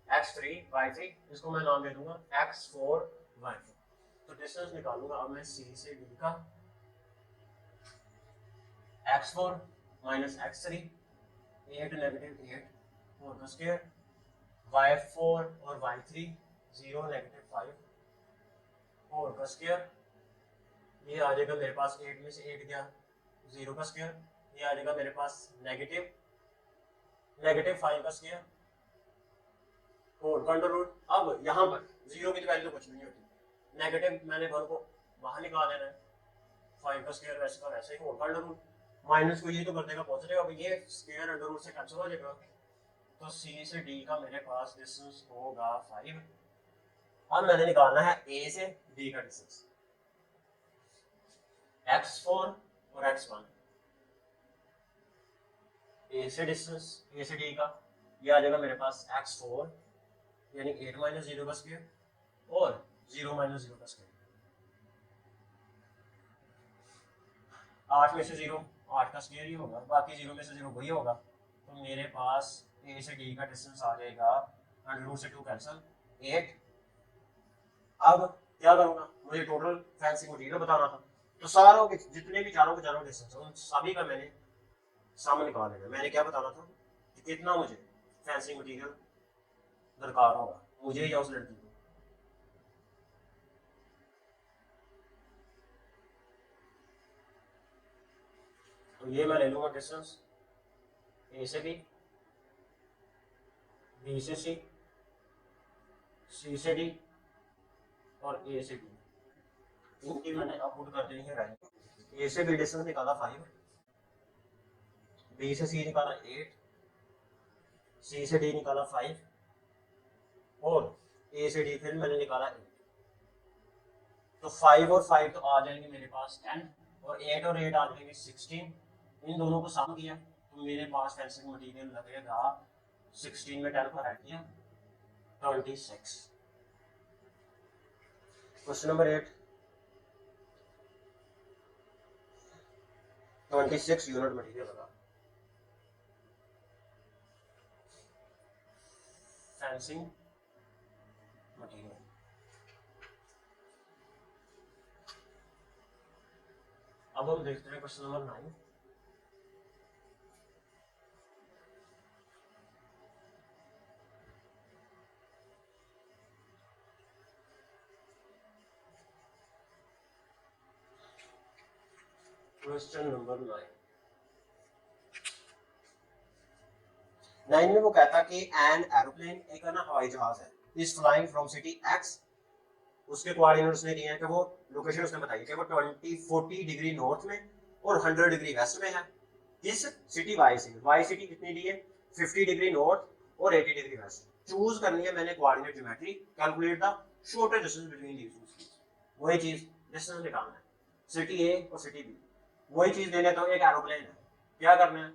x3 y3, इसको मैं नाम दे दूंगा x4 y4। तो डिस्टेंस निकालूंगा अब मैं सी से डी का, x4 माइनस x3 8 -8 4 का स्क्वायर, y4 और y3 0 -5 4 का स्क्वायर, ये आ जाएगा मेरे पास 8 में से 8 गया 0 का स्क्वायर, ये आ जाएगा मेरे पास नेगेटिव 5 का स्क्वायर 4 का अंडर रूट। अब यहाँ पर 0 की तो वैल्यू कुछ नहीं होती, नेगेटिव मैंने 1 को बाहर निकाल देना है, 5 का स्क्वायर वैसे का वैसे ही 4 का अंडर रूट, माइनस को ये तो कर देगा पॉजिटिव, अब ये स्क्वायर अंडर रूट से कैंसिल हो जाएगा, तो सी से डी का मेरे पास डिस्टेंस होगा 5। अब मैंने निकालना है ए से डी का डिस्टेंस, x4 और x1, ए से डिस्टेंस ए से डी का ये आ जाएगा मेरे पास x4 यानी 8 माइनस 0 का स्क्वायर और 0 माइनस 0 का स्क्वायर, 8 में से 0 8 का स्क्वायर ही होगा, बाकी 0 में से 0 वही होगा, तो मेरे पास ए से डी का डिस्टेंस आ जाएगा अंडर रूट से 2 कैंसिल 8। अब क्या करूंगा, मुझे टोटल फैंसी मटेरियल बताना था, तो सारों के जितने भी चारों के चारों डिस्टेंस उन सभी का मैंने सम निकाल लेना। मैंने क्या बताना था कि कितना मुझे फैंसी मटेरियल दरकार होगा, मुझे या उस लड़की को। तो ये मैं ले लूंगा डिस्टेंस ए से बी से सी, सी से डी और ए से बी, इनकी मैंने आउटपुट कर देनी है वैल्यू। ए से बी डिस्टेंस निकाला 5, बी से सी निकाला 8, सी से डी निकाला 5 और ए से डी फिर मैंने निकाला 8। तो 5 और 5 तो आ जाएंगे मेरे पास 10 और 8 और 8 आ जाएंगे 16। इन दोनों को सम किया तो मेरे पास फेंसिंग मटेरियल लगेगा 16 में 10 को ऐड किया 26। क्वेश्चन नंबर 8, 26 यूनिट मटेरियल लगा फेंसिंग मटेरियल। अब हम देखते हैं क्वेश्चन नंबर 9। क्वेश्चन नंबर 9 में वो कहता कि एन एरोप्लेन एक ना हवाई जहाज है is flying from city x, उसके कोऑर्डिनेट उसने दिए हैं कि वो लोकेशन उसने बताई कि वो 40 डिग्री नॉर्थ में और 100 डिग्री वेस्ट में है। किस सिटी वाई से, वाई सिटी कितनी दी है 50 डिग्री नॉर्थ और 80 डिग्री वेस्ट। चूज करनी है मैंने coordinate geometry, calculate the shortest distance between these. वही चीज डिस्टेंस निकालना है, सिटी ए और सिटी बी, वही चीज देने तो एक एरोप्लेन है, क्या करना है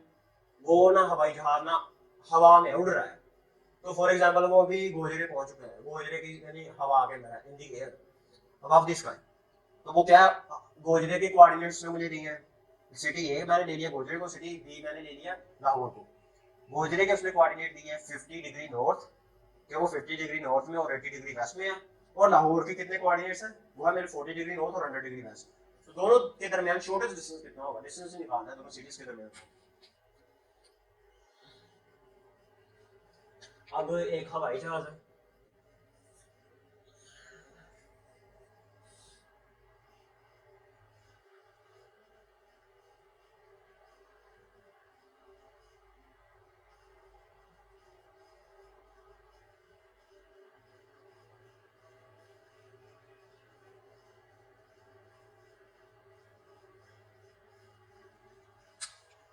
वो ना हवाई जहाज ना हवा में उड़ रहा है, तो फॉर एग्जांपल वो अभी गोजरे पहुंच चुका है, गोजरे की यानी हवा के अंदर है in the air above the sky, तो वो क्या गोजरे के कोऑर्डिनेट्स ने मुझे दिए हैं, सिटी ए मैंने ले लिया गोजरे को, सिटी बी मैंने ले लिया लाहौर को। गोजरे के उसने कोऑर्डिनेट दिए हैं 50 डिग्री नॉर्थ कि वो 50 डिग्री नॉर्थ में और 80 डिग्री वेस्ट में है, और लाहौर के कितने कोऑर्डिनेट्स हैं वो है मेरे 40 डिग्री नॉर्थ और 100 डिग्री वेस्ट। तो दोनों के दरमियान शॉर्टेस्ट डिस्टेंस कितना होगा, डिस्टेंस निकालना है दोनों सिटीज के दरमियान। अब एक हवाई जहाज है,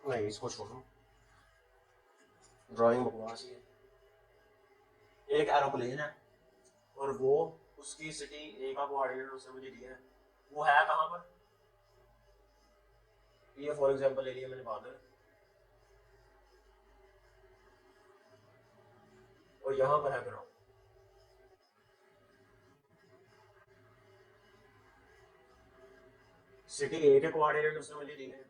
नहीं इसको छोड़ो, ड्राइंग बकवास ही है। एक एरोप्लेन है और वो उसकी सिटी ए का कोऑर्डिनेट उसने मुझे दिया है, वो है कहाँ पर, ये फॉर एग्जांपल ले लिया मैंने बादल, और यहाँ पर है ग्राउंड। सिटी ए के कोऑर्डिनेट उसने मुझे दिए हैं,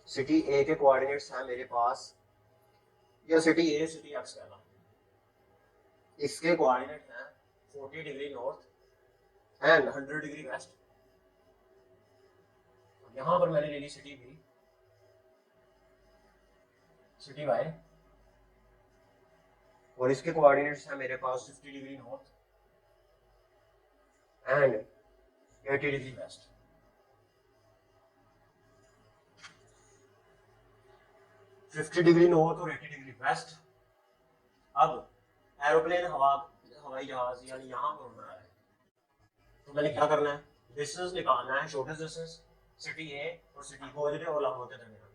सिटी ए के कोऑर्डिनेट्स हैं मेरे पास, या सिटी ए सिटी एक्स कहना, इसके कोऑर्डिनेट हैं 40 degree north and 100 degree waste. यहाँ पर मैंने ले ली सिटी बी, सिटी वाई और इसके कोऑर्डिनेट्स है मेरे पास 50 degree north and 80 degree waste. Fifty degree north और 80 डिग्री वेस्ट। अब एरोप्लेन हवाई जहाज यानी यहाँ पर उड़ रहा है, तो मैंने क्या करना है, डिस्टेंस निकालना है, शॉर्टेस्ट डिस्टेंस सिटी ए और सिटी पॉजिटिव और लाहौर के दरमियान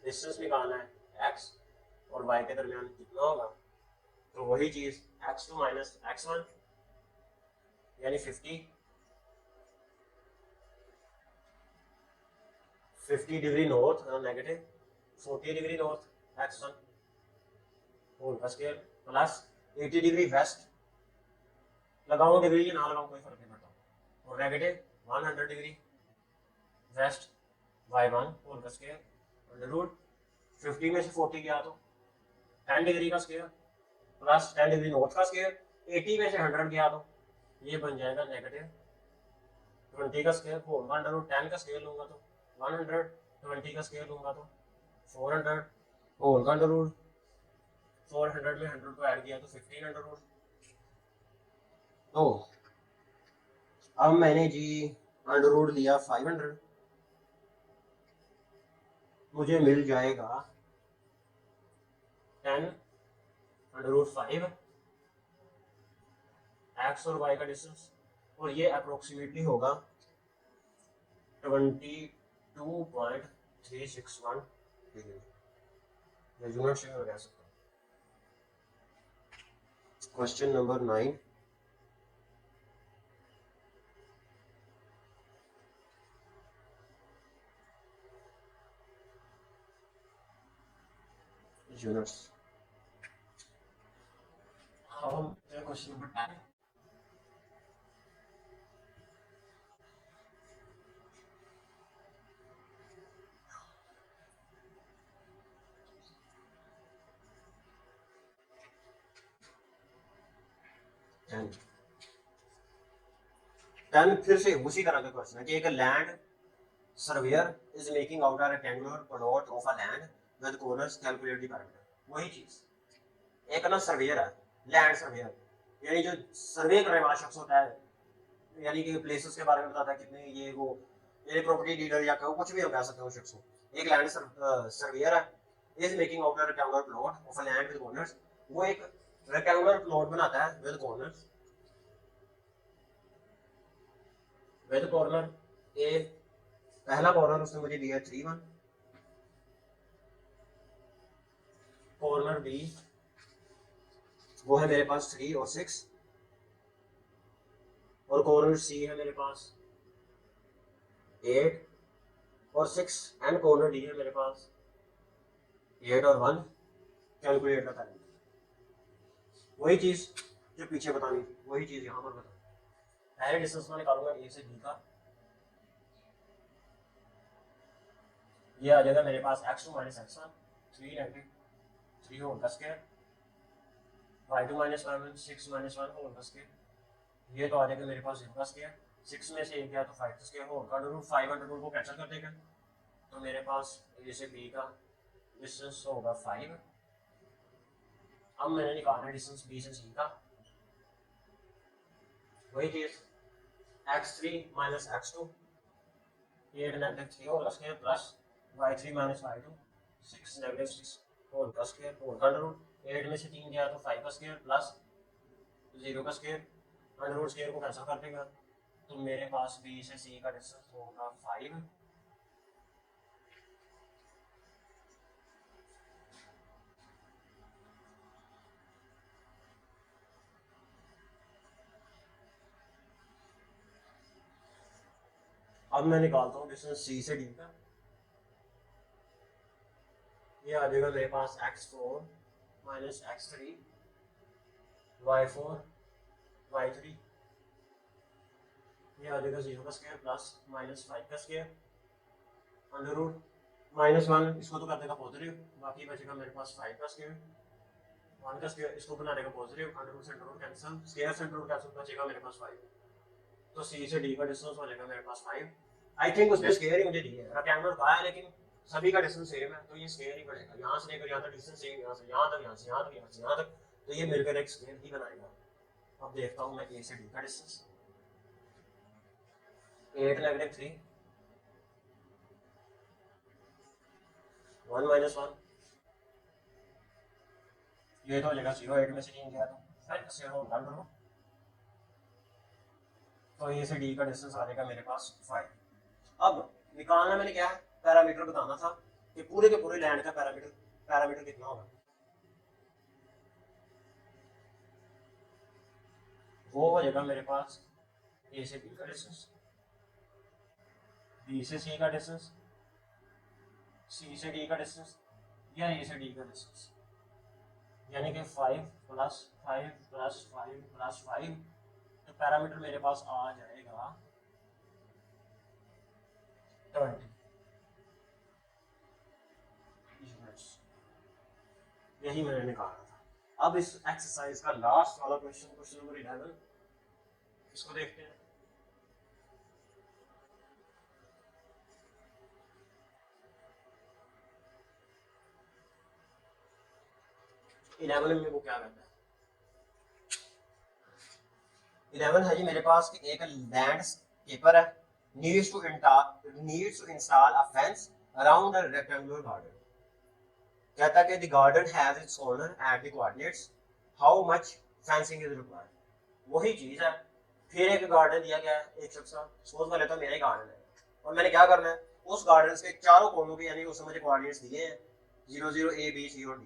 डिस्टेंस निकालना है x और y के दरमियान कितना होगा, तो वही चीज x2 माइनस x1 यानी 50 degree north negative 40 degree north x1 whole का स्क्वायर प्लस 80 डिग्री वेस्ट, लगाऊं डिग्री ना लगाऊं कोई फर्क नहीं पड़ता, और negative 100 degree west y1 whole का स्क्वायर अंडर रूट 50 में से 40 गया तो 10 डिग्री का स्क्वायर प्लस 10 डिग्री नॉर्थ का स्क्वायर, 80 में से 100 गया तो ये बन जाएगा नेगेटिव 20 का स्क्वायर होल का अंडर रूट 10 का स्क्वायर लूंगा तो 100, 20 का स्क्वायर लूंगा तो 400 होल का अंडर रूट 400 में 100 को ऐड किया तो 15 अंडर रूट। तो अब मैंने जी अंडर रूट लिया 500, मुझे मिल जाएगा 10 अंडर रूट 5 एक्स और वाई का डिस्टेंस, और ये अप्रोक्सीमेटली होगा 22.361 डिग्री। यूनिट से कह सकता हूँ। Question number 9, units. हम क्वेश्चन नंबर 10, फिर से उसी तरह का क्वेश्चन है कि एक land surveyor is making out a rectangular plot of a land with corners, calculate the parameter. वही चीज, एक ना सर्वेयर है, लैंड सर्वेयर यानी जो सर्वे करने वाला शख्स होता है, यानी कि प्लेसेस के बारे में बताता है कितने ये वो, ये प्रॉपर्टी डीलर या कुछ भी हम कह सकते हैं उस शख्स को। एक लैंड सर्वेयर है, is making out a rectangular plot of a land with corners, वो एक रेक्टेंगुलर प्लॉट बनाता है विद कॉर्नर्स, विद कॉर्नर ए, पहला कॉर्नर उसने मुझे दिया 3 1, कॉर्नर बी वो है मेरे पास 3 और 6, और कॉर्नर सी है मेरे पास 8 और 6, एंड कॉर्नर डी है मेरे पास 8 और 1। कैलकुलेट करता है, वही चीज जो पीछे बतानी थी वही चीज यहाँ पर बता। पहले डिस्टेंस में निकालूंगा ए से बी का, ये आ जाएगा मेरे पास x2 minus x1 3 negative 3 whole का square, y2 minus y1 6 minus 1 whole का स्क्वायर, ये तो आ जाएगा मेरे पास 0 का स्क्वायर, 6 में से 1 गया तो 5 का स्क्वायर होल का अंडर रूट 5 अंडर रूट को कैंसिल कर देगा, तो मेरे पास ए से बी का डिस्टेंस होगा 5। अब मैंने निकालना है डिस्टेंस बी से सी का, वही चीज x3 minus x2 8 negative 3 whole का square plus y3 minus y2 6 negative 6 whole का स्क्वायर होल का अंडर रूट 8 में से 3 गया तो 5 का स्क्वायर प्लस 0 का स्क्वायर, अंडर रूट स्क्वायर को कैंसिल कर देगा, तो मेरे पास बी से सी का डिस्टेंस होगा 5। अब मैं निकालता हूँ डिस्टेंस सी से डी का, ये आ जाएगा मेरे पास x4 minus x3 y4 y3, ये आ जाएगा 0 का स्क्वायर प्लस माइनस 5 का स्क्वायर अंडर रूट -1, इसको तो कर देगा पॉजिटिव, बाकी बचेगा मेरे पास 5 का स्क्वायर 1 का स्क्वायर, इसको बना देगा पॉजिटिव, अंडर रूट से अंडर रूट कैंसिल, स्क्वायर से अंडर रूट कैंसिल, बचेगा मेरे पास 5। तो सी से डी का डिस्टेंस हो जाएगा मेरे पास 5। आई थिंक उसने स्क्वायर ही मुझे दी है, रेक्टेंगुलर कहा है लेकिन सभी का डिस्टेंस सेम है तो ये स्क्वायर ही बनेगा, यहाँ से लेकर यहाँ तक डिस्टेंस सेम, यहाँ से यहाँ तक, यहाँ से यहाँ तक, यहाँ से यहाँ तक, तो ये मिलकर एक स्क्वायर ही बनाएगा। अब देखता हूँ मैं ए से डी का डिस्टेंस 8 - 3 1 - 1, ये तो हो जाएगा 0, 8 में से 3 गया तो ध्यान करो, तो ए से डी का डिस्टेंस आ जाएगा मेरे पास 5। अब निकालना मैंने क्या है, पैरामीटर बताना था कि पूरे के पूरे लैंड का पैरामीटर कितना होगा, वो हो जाएगा मेरे पास ए से बी का डिस्टेंस, बी से सी का डिस्टेंस, सी से डी का डिस्टेंस, या ए से डी का डिस्टेंस, यानी कि 5 + 5 + 5 + 5, तो पैरामीटर मेरे पास आ जाएगा 20 यूनिट्स। यही मैंने निकाला था। अब इस एक्सरसाइज का लास्ट वाला क्वेश्चन, क्वेश्चन नंबर 11, इसको देखते हैं। इलेवन में वो क्या करता है, 11 है जी मेरे पास कि एक लैंडस्केपर है, needs to install a fence around a rectangular garden। कहता है कि the garden has its owner at the coordinates, how much fencing is required। वही चीज है, फिर एक गार्डन दिया गया है एक शख्स का, सपोज कर लेता हूं मेरा ही गार्डन है और मैंने क्या करना है, उस गार्डन के चारों कोनों के यानी उसमें मुझे कोऑर्डिनेट्स दिए हैं 0 0 A B C और D।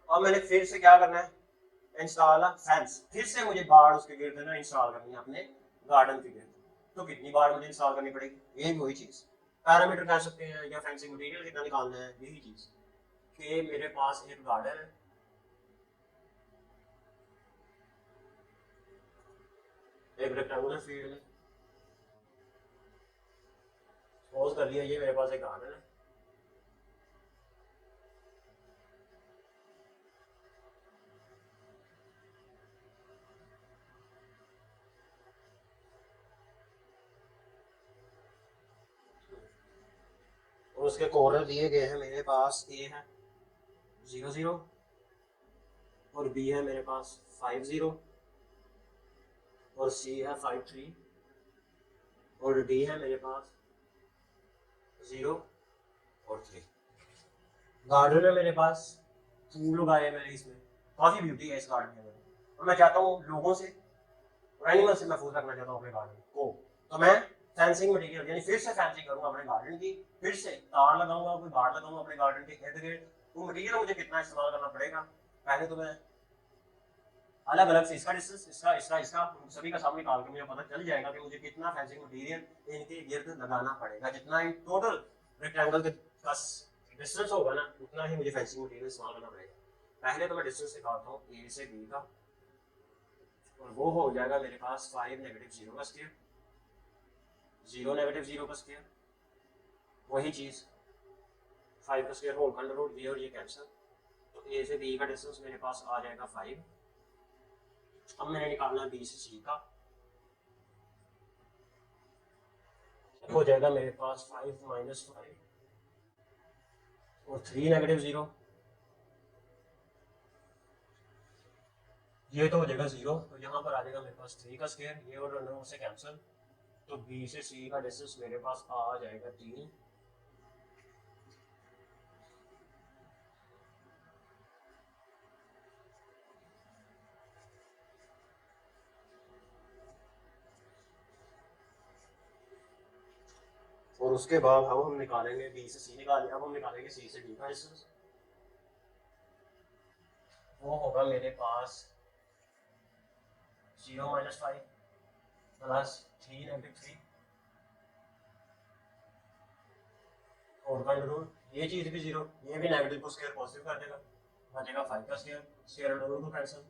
अब मैंने फिर से क्या करना है, इंस्टॉल अ फेंस, फिर से मुझे बाड़ उसके गिर्द ना इंस्टॉल करनी है अपने गार्डन के गिर्द, तो कितनी बार मुझे इंस्टॉल करनी पड़ेगी, ये भी वही चीज। पैरामीटर कह सकते हैं या फेंसिंग मटेरियल कितना निकालना है, यही चीज कि मेरे पास एक गार्डन है, एक रेक्टेंगुलर फील्ड में, सपोज कर लिया ये मेरे पास एक गार्डन है, और उसके कॉर्नर दिए गए हैं मेरे पास, ए है 0 0 और बी है मेरे पास 5 0 और सी है 5 3 और डी है मेरे पास 0 और 3। गार्डन है मेरे पास, फूल उगाए मैंने इसमें, काफी ब्यूटी है इस गार्डन के अंदर, और मैं चाहता हूँ लोगों से और एनिमल से महफूज रखना चाहता हूँ अपने गार्डन को, तो मैं फेंसिंग मटेरियल यानी फिर से फेंसिंग करूंगा अपने गार्डन की, फिर से तार लगाऊंगा, कोई बाड़ लगाऊंगा अपने गार्डन के इर्द गिर्द। वो मटेरियल मुझे कितना इस्तेमाल करना पड़ेगा, पहले तो मैं अलग अलग से इसका डिस्टेंस, इसका सभी का सामने निकाल के मुझे पता चल जाएगा कि मुझे कितना फेंसिंग मटेरियल इनके गिर्द लगाना पड़ेगा, जितना इन टोटल रेक्टेंगल का डिस्टेंस होगा ना उतना ही मुझे फेंसिंग मटेरियल इस्तेमाल करना पड़ेगा। पहले तो मैं डिस्टेंस निकालता हूँ ए से बी का, और वो हो जाएगा मेरे पास 5 - 0 का स्क्वायर, 0 - 0 का स्क्वायर, वही चीज 5 का स्क्वायर होल अंडर रूट, ये और ये कैंसिल, तो ए से बी का डिस्टेंस मेरे पास आ जाएगा 5। अब मैंने निकालना बी से सी का, हो जाएगा मेरे पास 5 - 5 और 3 - 0, ये तो हो जाएगा 0, तो यहाँ पर आ जाएगा मेरे पास 3 का स्क्वायर, ये और अंडर रूट से कैंसिल, तो बी से सी का डिस्टेंस मेरे पास आ जाएगा 3। और उसके बाद हम निकालेंगे बी से सी निकालेंगे, अब हम निकालेंगे सी से डी का डिस्टेंस, वो होगा मेरे पास 0 - 5 प्लस 3 - 3 और का अंडर रूट, ये चीज भी 0, ये भी नेगेटिव को स्क्वायर पॉजिटिव कर देगा, बचेगा 5 का स्क्वायर, स्क्वायर अंडर रूट को कैंसिल,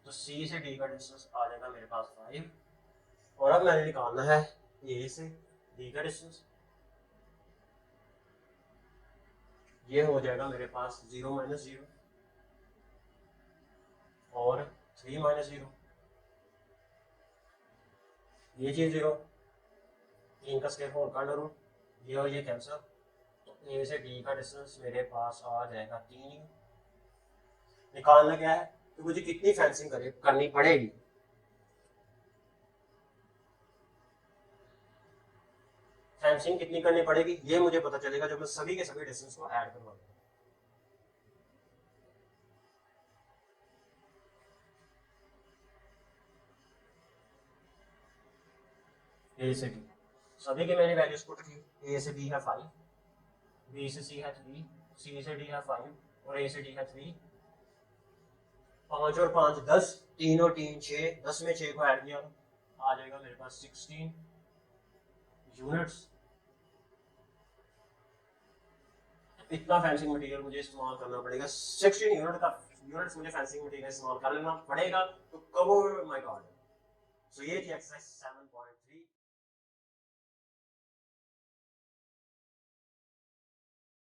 तो सी से डी का डिस्टेंस आ जाएगा मेरे पास 5। और अब मैंने निकालना है ए से डी का डिस्टेंस, ये हो जाएगा मेरे पास 0 - 0 और 3 - 0, ये चीज 0, 3 का स्क्वायर होल का अंडर रूट, ये और ये कैंसिल, तो ए से डी का डिस्टेंस मेरे पास आ जाएगा 3। निकालना क्या है तो मुझे कितनी फेंसिंग करनी पड़ेगी। फेंसिंग कितनी करनी पड़ेगी ये मुझे पता चलेगा जब मैं सभी के सभी डिस्टेंस को ऐड करवा दूंगा। ए से डी सभी की मैंने वैल्यूज पुट की। ए से डी है 5, बी से सी है 3, सी से डी है 5 और ए से डी है 3। 5 और 5 10, 3 और 3 6, 10 में 6 को ऐड किया आ जाएगा मेरे पास 16 यूनिट्स। इतना फेंसिंग मटेरियल मुझे इस्तेमाल करना पड़ेगा, 16 यूनिट्स मुझे फेंसिंग मटेरियल इस्तेमाल कर लेना पड़ेगा टू कवर माय गार्डन। सो ये थी एक्सरसाइज 7.3।